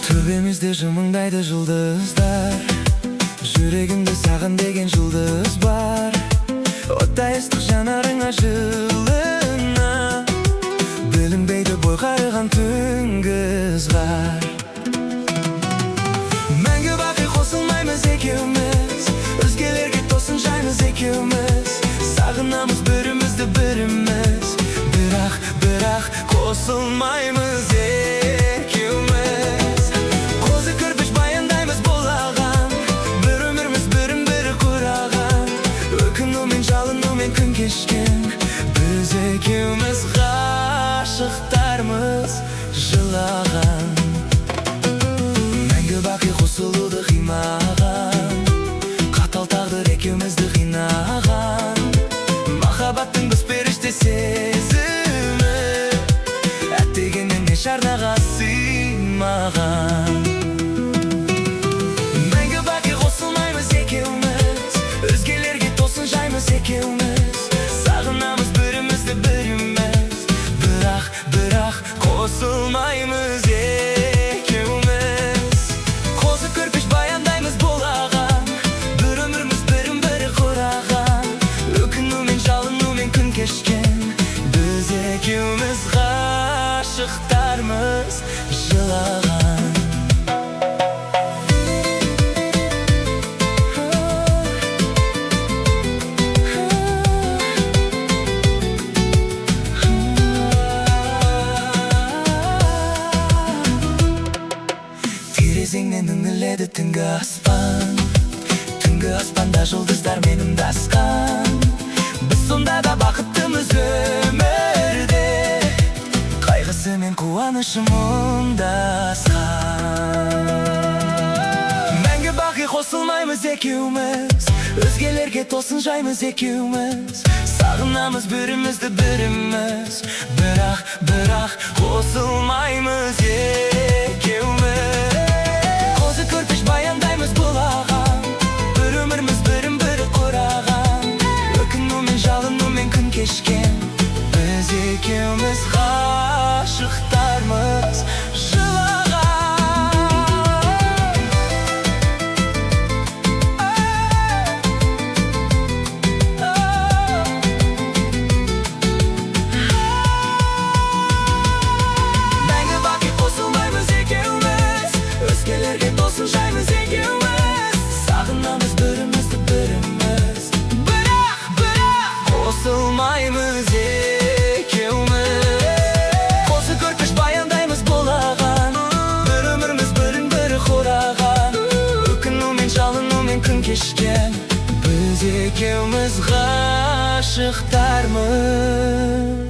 Төбемізде жымыңдайды жұлдыздар, жүрегімде саған деген жұлдыз бар. Оттай ыстық жанарыңа жылына, білінбейді бой қарыған түнгі ызғар. Мәңгі бақи қосылмаймыз екеуміз, өзгелерге тосын жаймыз екеуміз. Сағынамыз бірімізді біріміз, бірақ қосылмаймыз екеуміз. Қозы кірпіш баяндаймыз болаған, бір өмірміз бірін бірі құраған. Өкінумен жалынумен күн кешкен, біз екеуміз ғашықтармыз жылаған. Мәңгі бақи қосылуды қимаған, қатал тағдыр екеумізді қинаған. Махаббаттың біз періште сезімі, әттегеннен еш арнаға сыймаған. Мәңгі бақи қосылмаймыз екеуміз, өзгелерге тосын жаймыз екеуміз. Сағынамыз бірімізді біріміз, бірақ қосылмаймыз екеуміз. Қозы көрпеш баяндаймыз болаған, бір өмірміз бірін бірі құраған. Өкінумен жалынумен күн кешкен, біз екеуміз ғашықтармыз жылаған. Терезеңнен үңіледі түнгі аспан, түнгі аспанда жұлдыздар менің дасқан. Біз сонда да бақыттымыз өмірде, қайғысы мен қуанышы мұңдасқан. Мәңгі бақи қосылмаймыз екеуміз, өзгелерге тосын жаймыз екеуміз. Сағынамыз бірімізді біріміз, бірақ қосылмаймыз екеуміз. Қозы көрпеш баяндаймыз болаған, бір өмірміз бірін бірі құраған. Өкінумен жалынумен күн кешкен, біз екеуміз ғашықтармыз жылаған. Мәңгі бақи қосылмаймыз екеуміз, өзгелерге тосын жаймыз екеуміз. Сағынамыз бірімізді біріміз, бірақ қосылмаймыз екеуміз. Қозы көрпеш баяндаймыз болаған, бір өмірміз бірін бірі құраған. Өкінумен жалынумен күн кешкен, біз екеуміз ғашықтармыз